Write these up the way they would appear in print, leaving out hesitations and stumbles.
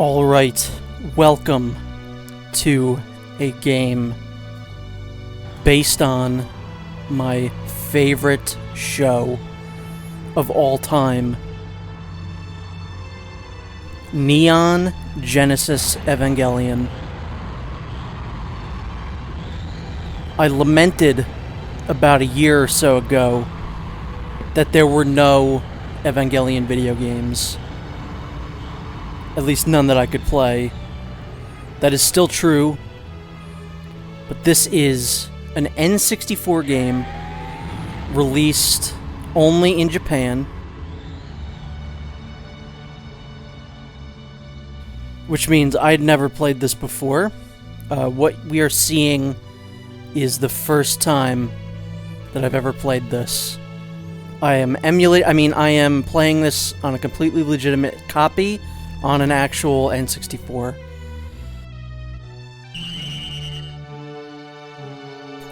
Alright, welcome to a game based on my favorite show of all time, Neon Genesis Evangelion. I lamented about a year or so ago that there were no Evangelion video games. At least none that I could play. That is still true. But this is an N64 game released only in Japan, which means I'd never played this before. What we are seeing is the first time that I've ever played this. I am playing this on a completely legitimate copy on an actual N64.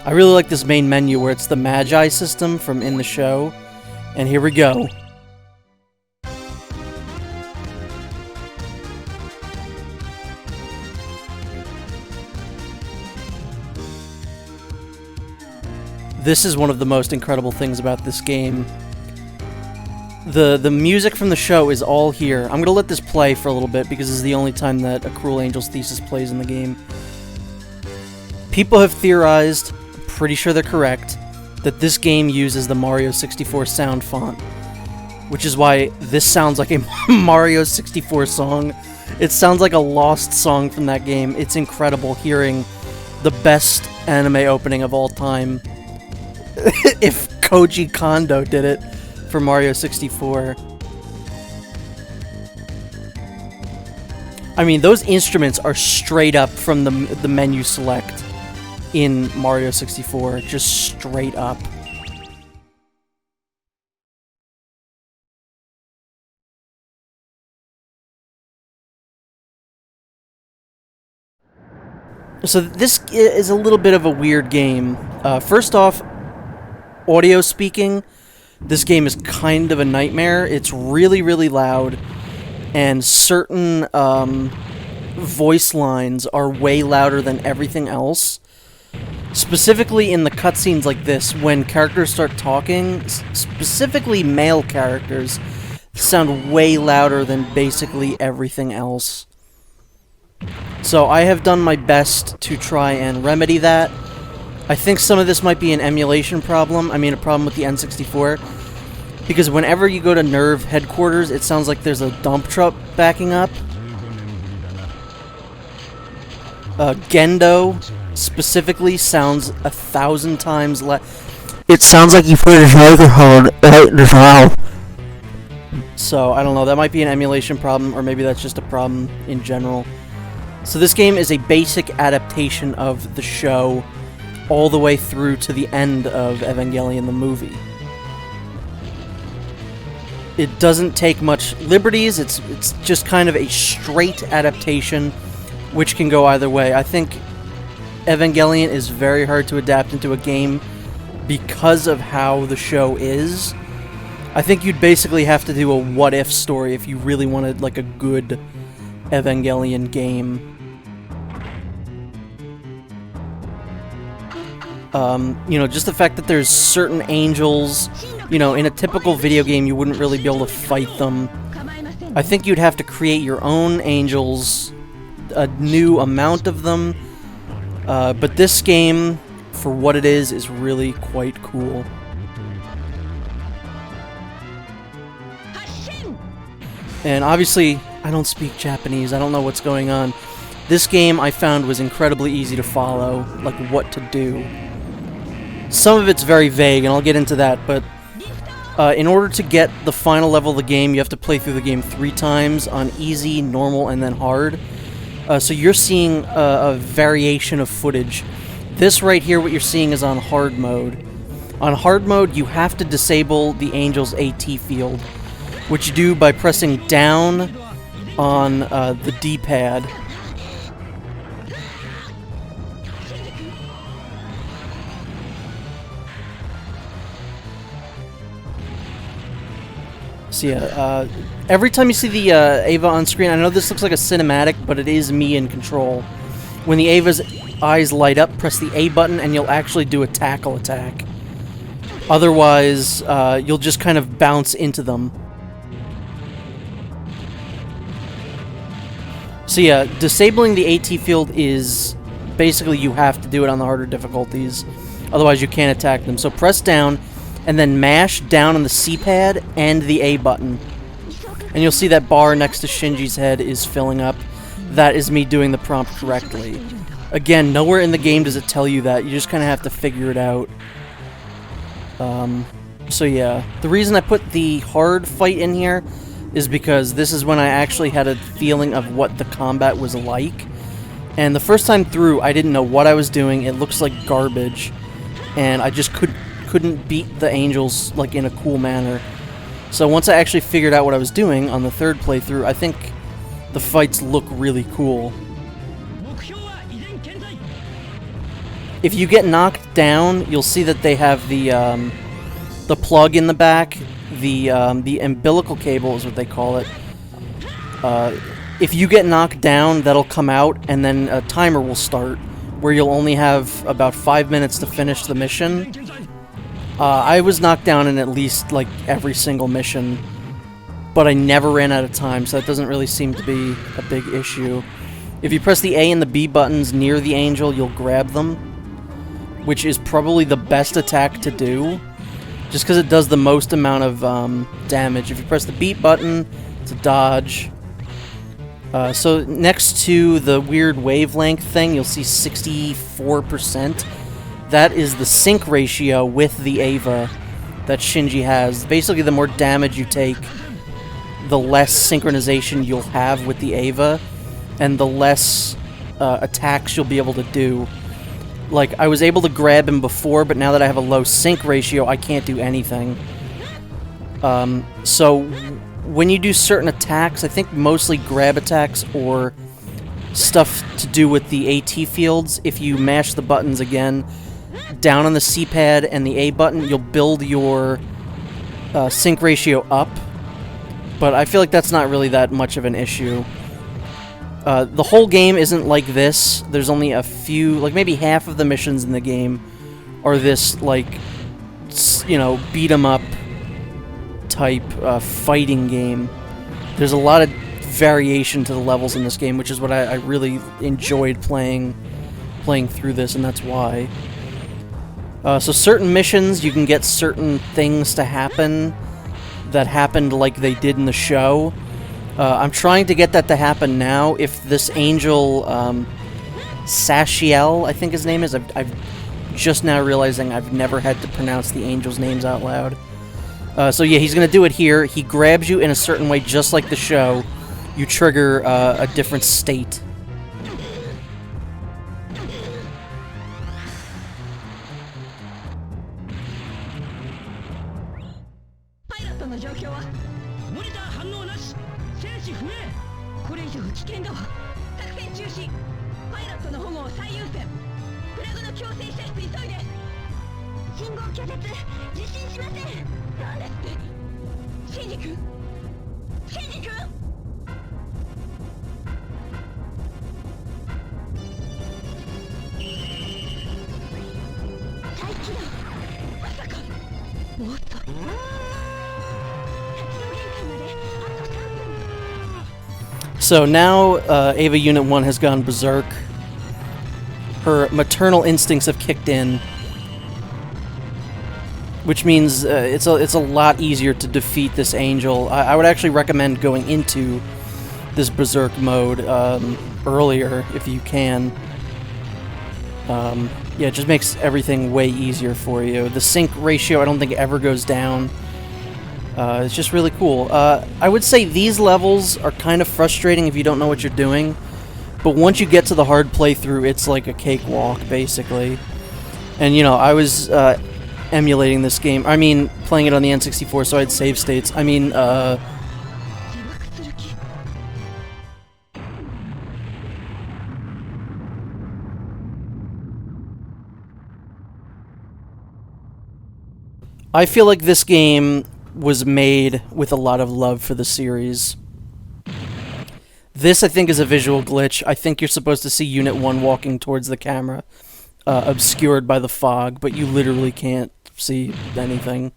I really like this main menu where it's the Magi system from in the show. And here we go. This is one of the most incredible things about this game. The music from the show is all here. I'm gonna let this play for a little bit because this is the only time that A Cruel Angel's Thesis plays in the game. People have theorized, I'm pretty sure they're correct, that this game uses the Mario 64 sound font, which is why this sounds like a Mario 64 song. It sounds like a lost song from that game. It's incredible hearing the best anime opening of all time. If Koji Kondo did it for Mario 64. I mean, those instruments are straight up from the menu select in Mario 64, just straight up. So this is a little bit of a weird game. First off, audio speaking, this game is kind of a nightmare. It's really, really loud, and certain voice lines are way louder than everything else. Specifically in the cutscenes like this, when characters start talking, specifically male characters, sound way louder than basically everything else. So I have done my best to try and remedy that. I think some of this might be an emulation problem. I mean, a problem with the N64. Because whenever you go to Nerve headquarters, it sounds like there's a dump truck backing up. Gendo, specifically, sounds 1,000 times less. It sounds like you put his microphone right in his mouth. So, I don't know, that might be an emulation problem, or maybe that's just a problem in general. So this game is a basic adaptation of the show all the way through to the end of Evangelion the movie. It doesn't take much liberties, it's just kind of a straight adaptation, which can go either way. I think Evangelion is very hard to adapt into a game because of how the show is. I think you'd basically have to do a what-if story if you really wanted, like, a good Evangelion game. Just the fact that there's certain angels, in a typical video game you wouldn't really be able to fight them. I think you'd have to create your own angels, a new amount of them, but this game, for what it is really quite cool. And obviously, I don't speak Japanese, I don't know what's going on. This game I found was incredibly easy to follow, like what to do. Some of it's very vague, and I'll get into that, but in order to get the final level of the game, you have to play through the game 3 times on easy, normal, and then hard. So you're seeing a variation of footage. This right here, what you're seeing is on hard mode. On hard mode, you have to disable the Angel's AT field, which you do by pressing down on the D-pad. So yeah, every time you see the Ava on screen, I know this looks like a cinematic, but it is me in control. When the Ava's eyes light up, press the A button and you'll actually do a tackle attack. Otherwise, you'll just kind of bounce into them. So yeah, disabling the AT field is basically you have to do it on the harder difficulties. Otherwise you can't attack them. So press down and then mash down on the C-pad and the A button. And you'll see that bar next to Shinji's head is filling up. That is me doing the prompt correctly. Again, nowhere in the game does it tell you that. You just kind of have to figure it out. So yeah, the reason I put the hard fight in here is because this is when I actually had a feeling of what the combat was like. And the first time through, I didn't know what I was doing. It looks like garbage. And I just couldn't beat the angels like in a cool manner. So once I actually figured out what I was doing on the third playthrough, I think the fights look really cool. If you get knocked down, you'll see that they have the plug in the back. The umbilical cable is what they call it. If you get knocked down, that'll come out, and then a timer will start, where you'll only have about 5 minutes to finish the mission. I was knocked down in at least, like, every single mission, but I never ran out of time, so that doesn't really seem to be a big issue. If you press the A and the B buttons near the angel, you'll grab them, which is probably the best attack to do, just because it does the most amount of damage. If you press the B button, it's a dodge. So next to the weird wavelength thing, you'll see 64%. That is the sync ratio with the Ava that Shinji has. Basically, the more damage you take, the less synchronization you'll have with the Ava, and the less attacks you'll be able to do. Like, I was able to grab him before, but now that I have a low sync ratio, I can't do anything. So when you do certain attacks, I think mostly grab attacks or stuff to do with the AT fields, if you mash the buttons again, down on the C-pad and the A button, you'll build your sync ratio up. But I feel like that's not really that much of an issue. The whole game isn't like this. There's only a few, like maybe half of the missions in the game are this, like, you know, beat-em-up type fighting game. There's a lot of variation to the levels in this game, which is what I really enjoyed playing through this, and that's why. So certain missions, you can get certain things to happen that happened like they did in the show. I'm trying to get that to happen now. If this angel, Sashiel, I think his name is, I've just now realizing I've never had to pronounce the angels' names out loud. So yeah, he's going to do it here. He grabs you in a certain way, just like the show. You trigger a different state. So now Ava Unit 1 has gone berserk. Her maternal instincts have kicked in, which means it's a lot easier to defeat this angel. I would actually recommend going into this berserk mode earlier if you can. Yeah, it just makes everything way easier for you. The sync ratio I don't think ever goes down. It's just really cool. I would say these levels are kind of frustrating if you don't know what you're doing, but once you get to the hard playthrough, it's like a cakewalk, basically. And, you know, I was emulating this game. I mean, playing it on the N64, so I had save states. I mean, I feel like this game was made with a lot of love for the series. This, I think, is a visual glitch. I think you're supposed to see Unit 1 walking towards the camera, obscured by the fog, but you literally can't see anything.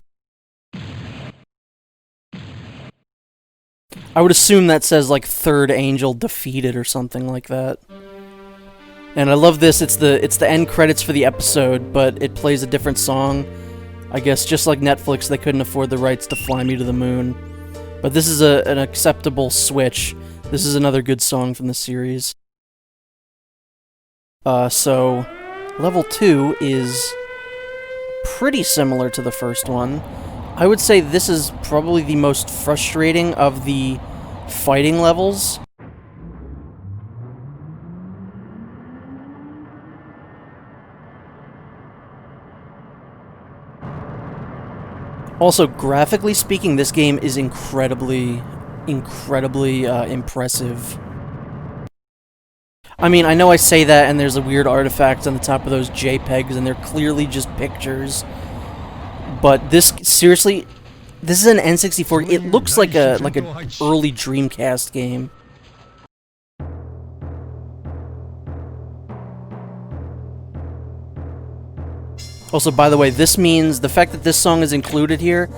I would assume that says, like, third angel defeated or something like that. And I love this. It's the end credits for the episode, but it plays a different song. I guess just like Netflix, they couldn't afford the rights to Fly Me to the Moon. But this is an acceptable switch. This is another good song from the series. So, level 2 is pretty similar to the first one. I would say this is probably the most frustrating of the fighting levels. Also, graphically speaking, this game is incredibly impressive. I mean, I know I say that and there's a weird artifact on the top of those JPEGs and they're clearly just pictures. But this, seriously, this is an N64. It looks like a early Dreamcast game. Also, by the way, this means, the fact that this song is included here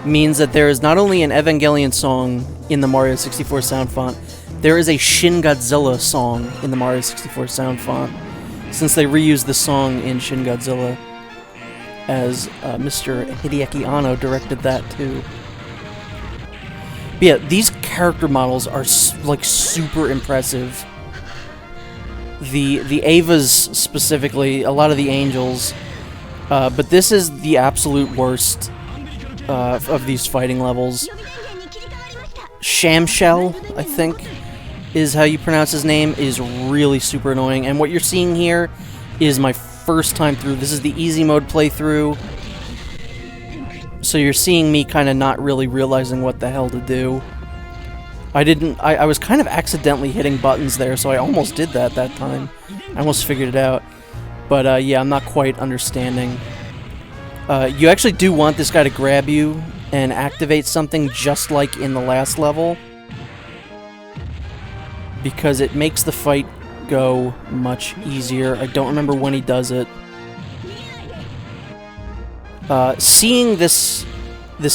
means that there is not only an Evangelion song in the Mario 64 sound font, there is a Shin Godzilla song in the Mario 64 sound font, since they reused the song in Shin Godzilla, as Mr. Hideaki Anno directed that too. But yeah, these character models are like super impressive. The Avas specifically, a lot of the angels. But this is the absolute worst of these fighting levels. Shamshell, I think, is how you pronounce his name, is really super annoying. And what you're seeing here is my first time through. This is the easy mode playthrough. So you're seeing me kind of not really realizing what the hell to do. I was kind of accidentally hitting buttons there, so I almost did that time. I almost figured it out. But, yeah, I'm not quite understanding. You actually do want this guy to grab you and activate something just like in the last level, because it makes the fight go much easier. I don't remember when he does it. Seeing this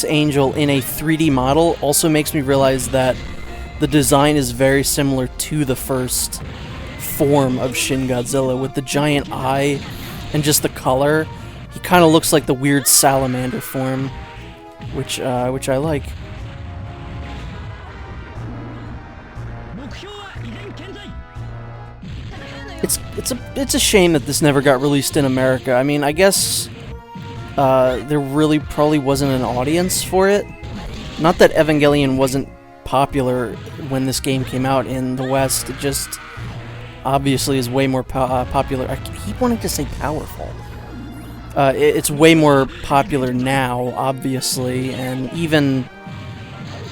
angel in a 3D model also makes me realize that the design is very similar to the first form of Shin Godzilla, with the giant eye and just the color. He kind of looks like the weird salamander form, which I like. It's a shame that this never got released in America. I mean, I guess there really probably wasn't an audience for it. Not that Evangelion wasn't popular when this game came out in the West. It just obviously is way more popular. I keep wanting to say powerful. It's way more popular now, obviously, and even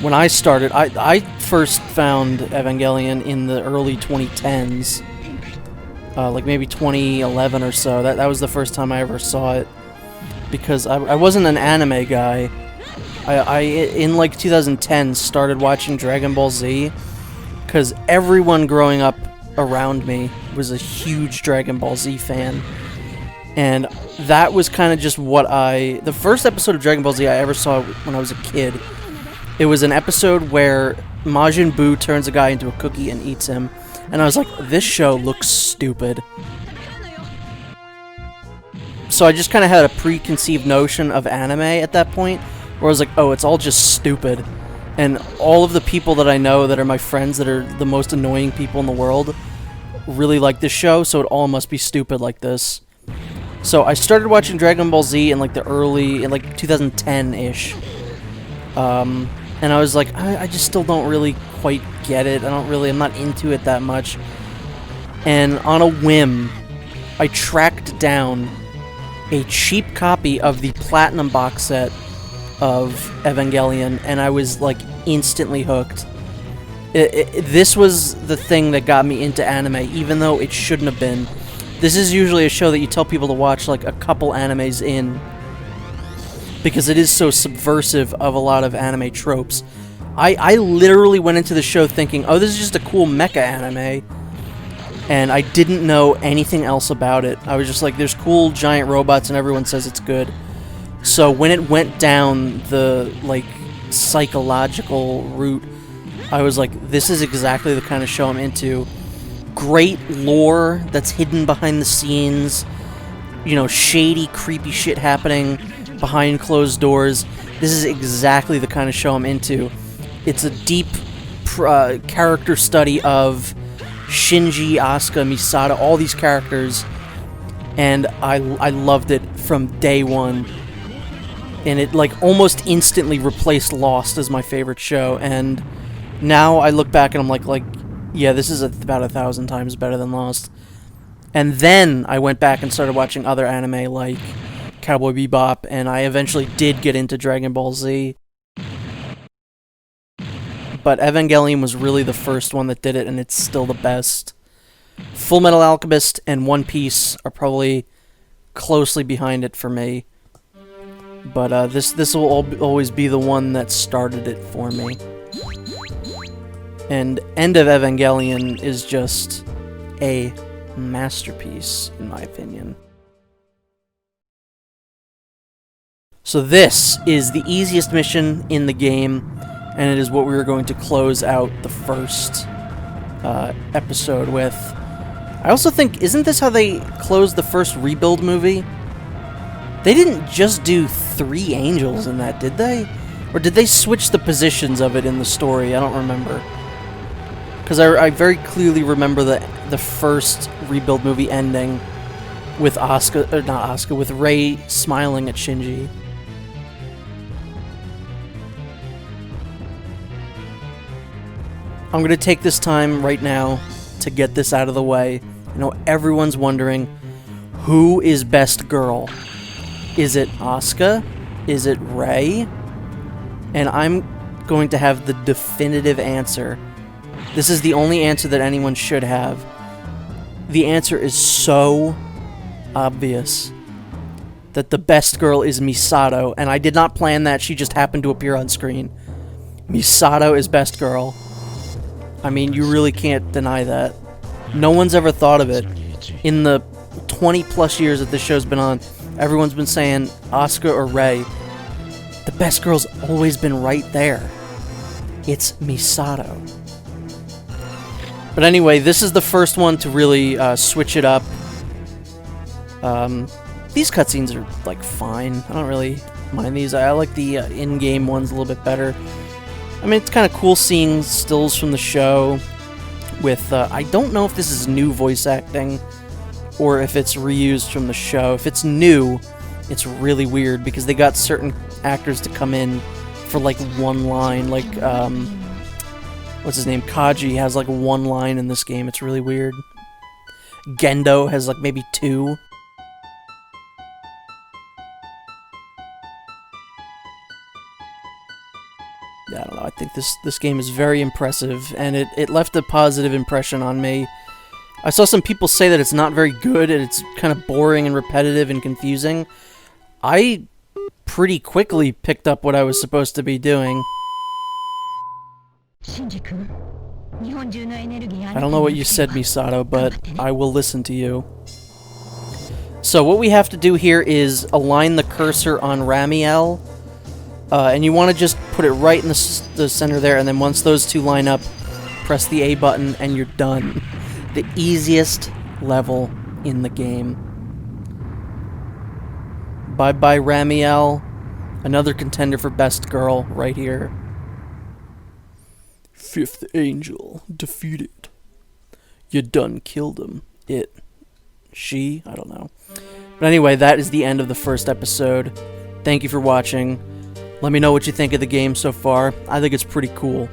when I started, I first found Evangelion in the early 2010s, like maybe 2011 or so. That was the first time I ever saw it, because I wasn't an anime guy. I in like 2010 started watching Dragon Ball Z, because everyone growing up around me was a huge Dragon Ball Z fan, and that was kind of just what the first episode of Dragon Ball Z I ever saw when I was a kid. It was an episode where Majin Buu turns a guy into a cookie and eats him, and I was like, this show looks stupid. So I just kind of had a preconceived notion of anime at that point, where I was like, oh, it's all just stupid. And all of the people that I know that are my friends that are the most annoying people in the world really like this show, so it all must be stupid like this. So I started watching Dragon Ball Z in like in like 2010-ish. And I was like, I just still don't really quite get it. I'm not into it that much. And on a whim, I tracked down a cheap copy of the Platinum box set of Evangelion, and I was like instantly hooked. This was the thing that got me into anime, even though it shouldn't have been. This is usually a show that you tell people to watch like a couple animes in. because it is so subversive of a lot of anime tropes. I literally went into the show thinking, oh, this is just a cool mecha anime, and I didn't know anything else about it. I was just like, there's cool giant robots and everyone says it's good. So when it went down the, like, psychological route, I was like, this is exactly the kind of show I'm into. Great lore that's hidden behind the scenes, you know, shady, creepy shit happening behind closed doors. This is exactly the kind of show I'm into. It's a deep character study of Shinji, Asuka, Misato, all these characters, and I loved it from day one. And it, like, almost instantly replaced Lost as my favorite show, and now I look back and I'm like, yeah, this is about 1,000 times better than Lost. And then I went back and started watching other anime like Cowboy Bebop, and I eventually did get into Dragon Ball Z. But Evangelion was really the first one that did it, and it's still the best. Full Metal Alchemist and One Piece are probably closely behind it for me. But this will always be the one that started it for me. And End of Evangelion is just a masterpiece, in my opinion. So this is the easiest mission in the game, and it is what we were going to close out the first episode with. I also think, isn't this how they closed the first Rebuild movie? They didn't just do 3 angels in that, did they? Or did they switch the positions of it in the story? I don't remember. Because I very clearly remember the first Rebuild movie ending with Asuka, or not Asuka, with Rei smiling at Shinji. I'm going to take this time right now to get this out of the way. I know everyone's wondering, who is best girl? Is it Asuka? Is it Rei? And I'm going to have the definitive answer. This is the only answer that anyone should have. The answer is so obvious that the best girl is Misato, and I did not plan that, she just happened to appear on screen. Misato is best girl. I mean, you really can't deny that. No one's ever thought of it. In the 20 plus years that this show's been on, everyone's been saying Asuka or Rei. The best girl's always been right there. It's Misato. But anyway, this is the first one to really switch it up. These cutscenes are, like, fine. I don't really mind these. I like the in-game ones a little bit better. I mean, it's kind of cool seeing stills from the show with, I don't know if this is new voice acting or if it's reused from the show. If it's new, it's really weird because they got certain actors to come in for, like, one line. Like, what's his name? Kaji has, like, one line in this game. It's really weird. Gendo has, like, maybe 2. I don't know, I think this game is very impressive, and it left a positive impression on me. I saw some people say that it's not very good, and it's kind of boring and repetitive and confusing. I pretty quickly picked up what I was supposed to be doing. I don't know what you said, Misato, but I will listen to you. So what we have to do here is align the cursor on Ramiel. And you want to just put it right in the center there, and then once those two line up, press the A button, and you're done. The easiest level in the game. Bye-bye, Ramiel. Another contender for Best Girl right here. 5th Angel defeated. You done killed him. It. She? I don't know. But anyway, that is the end of the first episode. Thank you for watching. Let me know what you think of the game so far. I think it's pretty cool.